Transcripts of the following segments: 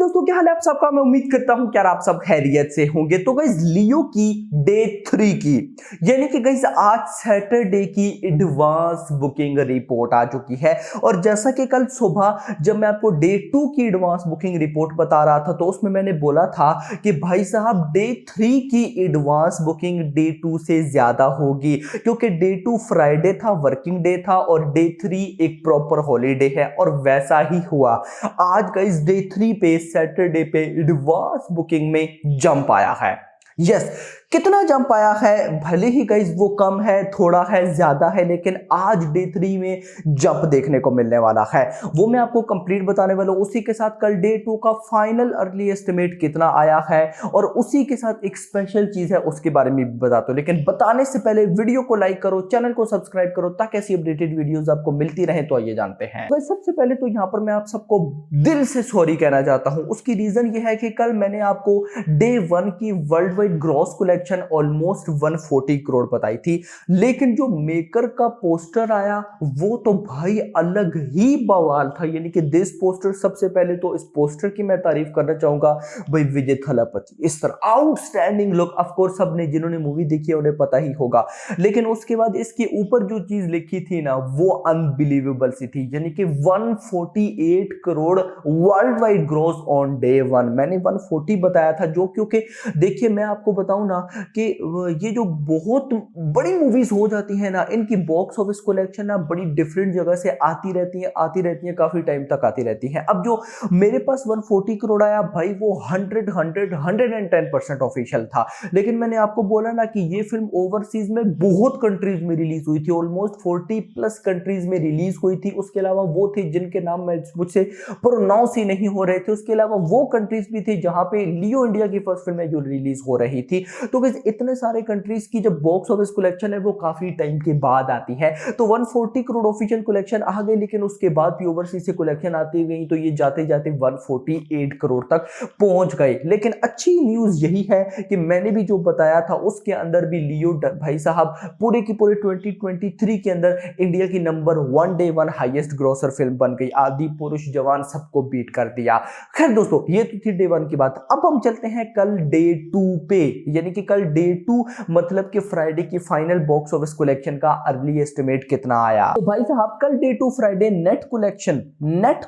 दोस्तों, क्या हाल है आप सबका। मैं उम्मीद करता हूं कि आप सब खैरियत से होंगे। तो गाइस लियो की डे 3 की यानी कि गाइस आज सैटरडे की एडवांस बुकिंग रिपोर्ट आ चुकी है। और जैसा कि कल सुबह जब मैं आपको डे 2 की एडवांस बुकिंग रिपोर्ट बता रहा था तो उसमें मैंने बोला था कि भाई साहब डे 3 की एडवांस बुकिंग डे 2 से ज्यादा होगी, क्योंकि डे 2 फ्राइडे था, वर्किंग डे था, और डे 3 एक प्रॉपर हॉलीडे है। और वैसा ही हुआ। आज गाइस डे 3 पे सैटरडे पे एडवांस बुकिंग में जंप आया है। यस, कितना जंप आया है, भले ही गाइस वो कम है, थोड़ा है, ज्यादा है, लेकिन आज डे 3 में जंप देखने को मिलने वाला है। वो मैं आपको कंप्लीट बताने वाला हूं। उसी के साथ कल डे 2 का फाइनल अर्ली एस्टिमेट कितना आया है, और उसी के साथ एक स्पेशल चीज है उसके बारे में भी बताता हूं। लेकिन बताने से पहले वीडियो को लाइक करो, चैनल को सब्सक्राइब करो, ताकि ऐसी अपडेटेड वीडियोस आपको मिलती रहे। तो आइए जानते हैं। तो सबसे पहले तो यहां पर मैं आप सबको दिल से सॉरी कहना चाहता हूं। उसकी रीजन ये है कि कल मैंने आपको डे 1 की world wide gross collection almost 140 crore बताई थी, लेकिन जो मेकर का पोस्टर आया वो तो भाई अलग ही बवाल था। यानी कि दिस पोस्टर, सबसे पहले तो इस पोस्टर की मैं तारीफ करना चाहूंगा भाई, विजय थलापति। इस तरह आउटस्टैंडिंग लुक, ऑफ कोर्स सबने जिन्होंने मूवी देखी है उन्हें पता ही होगा। लेकिन उसके बाद इसके ऊपर जो चीज लिखी थी ना वो अनबिलीवेबल सी थी। यानी कि 148 crore world wide gross on day 1। मैंने 140 बताया था, जो क्योंकि देखिए मैं आपको बताऊं ना कि ये जो बहुत बड़ी मूवीज हो जाती हैं ना, इनकी बॉक्स ऑफिस कलेक्शन ना बड़ी डिफरेंट जगह से आती रहती है, काफी टाइम तक आती रहती हैं। अब जो मेरे पास 140 करोड़ आया भाई, वो 110% ऑफिशियल था। लेकिन मैंने आपको बोला ना कि ये फिल्म ओवरसीज में बहुत कंट्रीज में रिलीज हुई थी, ऑलमोस्ट 40 प्लस कंट्रीज में रिलीज हुई थी। उसके अलावा वो थी जिनके नाम मुझसे प्रोनाउंस ही नहीं हो रहे थे। उसके अलावा वो कंट्रीज भी थी जहां पे लियो इंडिया की फर्स्ट फिल्म है जो रिलीज हो रही थी। तो गाइस इतने सारे कंट्रीज की जब बॉक्स ऑफिस कलेक्शन है वो काफी टाइम के बाद आती है। तो 140 करोड़ ऑफिशियल कलेक्शन आ गई, लेकिन उसके बाद भी ओवरसीज से कलेक्शन आती गई, तो ये जाते जाते 148 करोड़ तक पहुंच गए। लेकिन अच्छी न्यूज यही है कि मैंने भी जो बताया था उसके अंदर भी लियो भाई साहब पूरे की पूरे 2023 के अंदर इंडिया की number 1 day 1 highest grocer film बन गई। आदि पुरुष जवान सबको बीट कर दिया। खैर दोस्तों, ये तो थी डे 1 की बात। अब हम चलते हैं कल डे 2 पे, यानी कि कल डे 2 मतलब कि फ्राइडे की फाइनल बॉक्स ऑफिस कलेक्शन का अर्ली एस्टिमेट कितना आया। तो भाई साहब कल डे 2 फ्राइडे नेट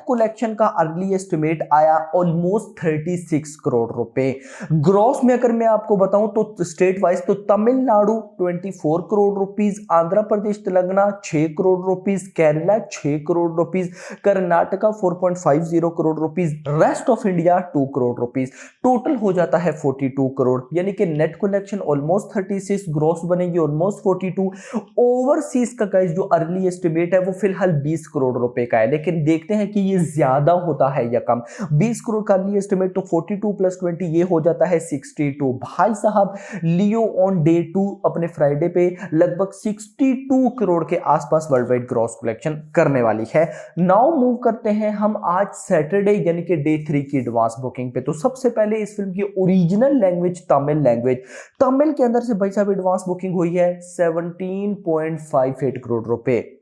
कलेक्शन का अर्ली एस्टिमेट आया ऑलमोस्ट 36 करोड़ रुपए। ग्रॉस में अगर मैं आपको बताऊं तो स्टेट वाइज तो Tamil Nadu 24 crore rupees, Andhra Pradesh Telangana 6 crore rupees, Kerala 6 crore rupees, Karnataka 4.50 crore rupees, rest of India 2 crore rupees. Total हो जाता है 42 करोड़। यानी कि नेट कलेक्शन ऑलमोस्ट 36, ग्रॉस बनेगी ऑलमोस्ट 42। ओवरसीज का गाइस जो अर्ली एस्टिमेट है वो फिलहाल 20 करोड़ रुपए का है, लेकिन देखते हैं कि ये ज्यादा होता है या कम। 20 करोड़ का अर्ली एस्टिमेट तो 42 प्लस 20 ये हो जाता है 62। भाई साहब लियो ऑन डे 2 अपने फ्राइडे पे लगभग 62 करोड़ के आसपास वर्ल्ड वाइड ग्रॉस कलेक्शन करने वाली है। नाउ मूव करते हैं हम आज सैटरडे यानी कि डे 3 की एडवांस बुकिंग पे। तो सबसे पहले इस फिल्म की ओरिजिनल लैंग्वेज तमिल के अंदर से भाई साहब एडवांस बुकिंग हुई है 17.58 करोड़ रुपए।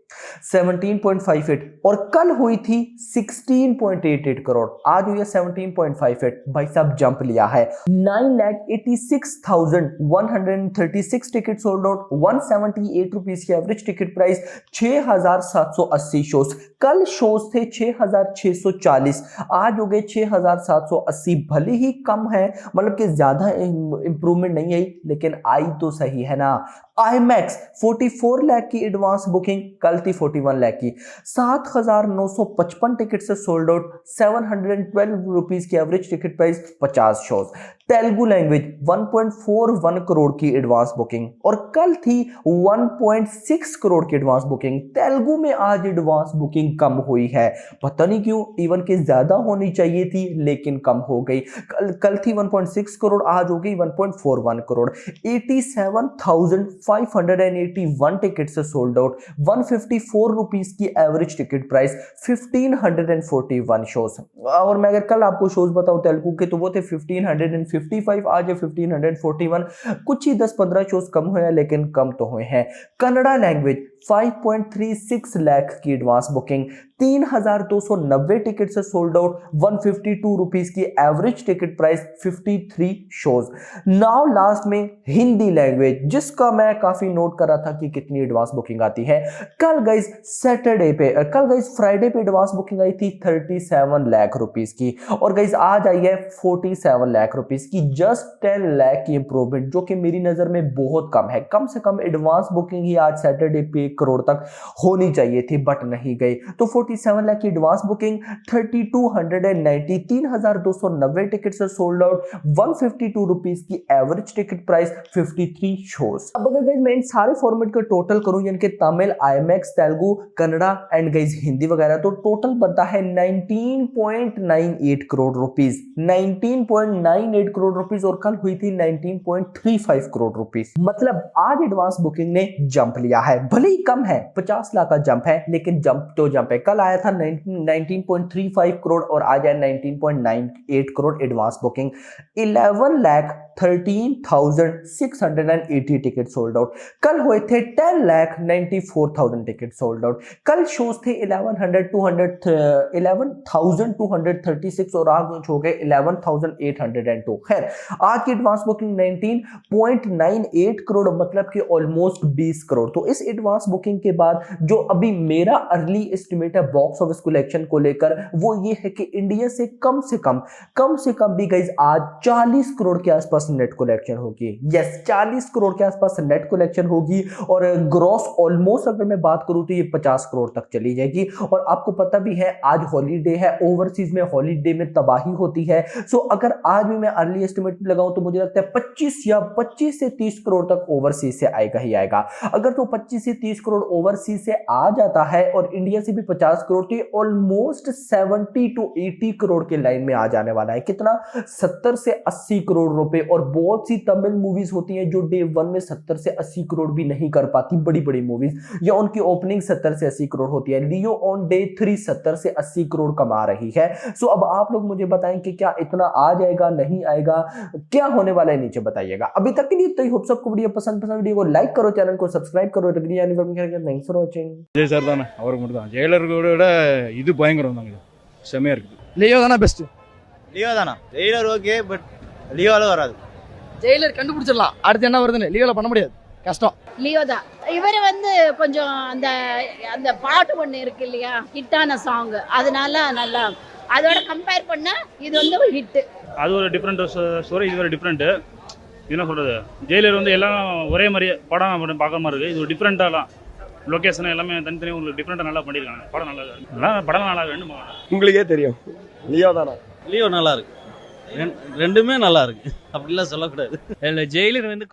17.58 और कल हुई थी 16.88 करोड़। आज हुई है 17.58। भाई साहब जंप लिया है। 9,86,136 टिकट सोल्ड आउट, 178 रुपीज की एवरेज टिकट प्राइस, 6,780 शोज। कल शोज थे 6,640, आज हो गए 6,780। भले ही कम है, मतलब कि ज्यादा इंप्रूवमेंट नहीं आई, लेकिन आई तो सही है ना। आईमैक्स 44 लाख की एडवांस बुकिंग, कल थी 41 लाख की। 7,955 टिकट से सोल्ड आउट, 712 रुपीज की average ticket price, 50 shows. Telugu language 1.41 crore की एडवांस बुकिंग, और कल थी 1.6 करोड़ की एडवांस बुकिंग। तेलुगु में आज एडवांस बुकिंग कम हुई है, पता नहीं क्यों। इवन के ज्यादा होनी चाहिए थी लेकिन कम हो गई। कल थी 1.6 करोड़, आज हो गई 1.41 करोड़। 87,581 टिकट से सोल्ड आउट, 154 रुपीज की एवरेज टिकट प्राइस, 1541 शोज। और मैं अगर कल आपको शोज बताऊं तेलुगु के तो वो थे 1555, आज है 1541। कुछ ही 10-15 शोज कम हुए हैं, लेकिन कम तो हुए हैं। कन्नड़ा लैंग्वेज 5.36 लाख की एडवांस बुकिंग, 3,290 टिकट से सोल्ड आउट, 152 रुपीज की average ticket price, 53 shows. Now last में हिंदी लैंग्वेज, जिसका मैं काफी नोट कर रहा था कि कितनी एडवांस बुकिंग आती है। कल गाइस फ्राइडे पे एडवांस बुकिंग आई थी 37 लाख रुपीस की, और गाइस आज आई है 47 लाख रुपीस की। जस्ट 10 लाख की इंप्रूवमेंट, जो कि मेरी नजर में बहुत कम है। कम से कम एडवांस बुकिंग ही आज सैटरडे पे 1 करोड़ तक होनी चाहिए थी, बट नहीं गई। तो 47 लाख की एडवांस बुकिंग, 3290, 3,290 टिकट से सोल्ड आउट, 152 रुपीस की एवरेज टिकट प्राइस, 53 शोज। अब अगर गाइस मैं इन सारे फॉर्मेट का टोटल करूं, यानी कि Tamil, IMAX, Telugu, Kannada and guys Hindi वगैरह, तो टोटल बनता है 19.98 करोड़ रुपीस, 19.98 करोड़ रुपीस, और कल हुई थी 19.35 करोड़ रुपीस। मतलब आज एडवांस बुकिंग ने जंप लिया है, भले ही कम है, 50 लाख का जंप है, लेकिन जंप तो जंप है। कल आया था 19.35 करोड़ और आज है 19.98 crore advance booking. 11,13,680 ticket sold out. कल हुए थे 10,94,000 टिकट सोल्ड आउट। कल शोज थे 11,236 और आज हो गए 11,802। खैर, आज की एडवांस बुकिंग 19.98 करोड़, मतलब कि ऑलमोस्ट 20 करोड़। तो इस एडवांस बुकिंग के बाद जो अभी मेरा अर्ली एस्टिमेट है बॉक्स ऑफिस कलेक्शन को लेकर, वो ये है कि इंडिया से कम से कम भी गाइस आज 40 करोड़ के आसपास नेट कलेक्शन होगी। यस, 40 करोड़ के आसपास नेट कलेक्शन होगी, और ग्रॉस ऑलमोस्ट अगर मैं बात करूं तो ये 50 करोड़ तक चली जाएगी। और आपको पता भी है आज हॉलीडे है, ओवरसीज में हॉलीडे में तबाही होती है। सो अगर आज भी मैं अर्ली एस्टिमेट लगाऊं तो मुझे लगता है 25 से 30 करोड़ तक ओवरसीज से आएगा ही आएगा। अगर तो 25 से 30 करोड़ ओवरसीज से आ जाता है और इंडिया से भी 50 करोड़, तो ऑलमोस्ट 70 to 80 करोड़ के लाइन में आ जाने वाला है। कितना? 70 से 80 करोड़ रुपए। और बहुत सी तमिल मूवीज होती हैं जो डे 1 में 70 से 80 करोड़ भी नहीं कर पाती, बड़ी मूवीज, या उनकी ओपनिंग 70 से 80 करोड़ होती है। लियो ऑन डे 3 70 से 80 करोड़ कमा रही है। सो अब आप लोग मुझे बताएं कि क्या इतना आ जाएगा, नहीं आएगा, क्या होने वाला है, नीचे बताइएगा। अभी तक के लिए तो होप सबको वीडियो पसंद वीडियो को लाइक करो, चैनल को सब्सक्राइब करो। Thanks for watching. Vijay sir தானே, அவருக்கு மட்டும் தான். ஜெயிலருக்கு விட இது பயங்கரம் தாங்க, செமையா இருக்குது. லியோ தானே பெஸ்ட். லியோ தானா? ஜெயிலர் ஓகே, பட் லியோல வராது. ஜெயிலர் கண்டுபிடிச்சிடலாம், அடுத்து என்ன வருதுன்னு லியோல பண்ண முடியாது, கஷ்டம். லியோ தான். இவர் வந்து கொஞ்சம் அந்த அந்த பாட்டு ஒன்று இருக்கு இல்லையா, ஹிட்டான சாங், அதனால நல்லா, அதோட கம்பேர் பண்ண இது வந்து ஒரு ஹிட். அது ஒரு டிஃப்ரெண்ட் ஸ்டோரி, இது ஒரு டிஃப்ரெண்ட். என்ன சொல்றது, ஜெயிலர் வந்து எல்லாம் ஒரே மாதிரி படம் பார்க்குற மாதிரி இருக்குது. இது ஒரு டிஃப்ரெண்ட்டாலாம் லொக்கேஷன் எல்லாமே தனித்தனியாக உங்களுக்கு டிஃப்ரெண்ட்டாக நல்லா பண்ணியிருக்காங்க. படம் நல்லா இருக்கு, படம் நல்லா வேண்டும். உங்களுக்கே தெரியும் லியோ தானா? லியோ நல்லா இருக்கு, ரெண்டுமே நல்லா இருக்கு, அப்படிலாம் சொல்லக்கூடாது. ஜெயிலர் வந்து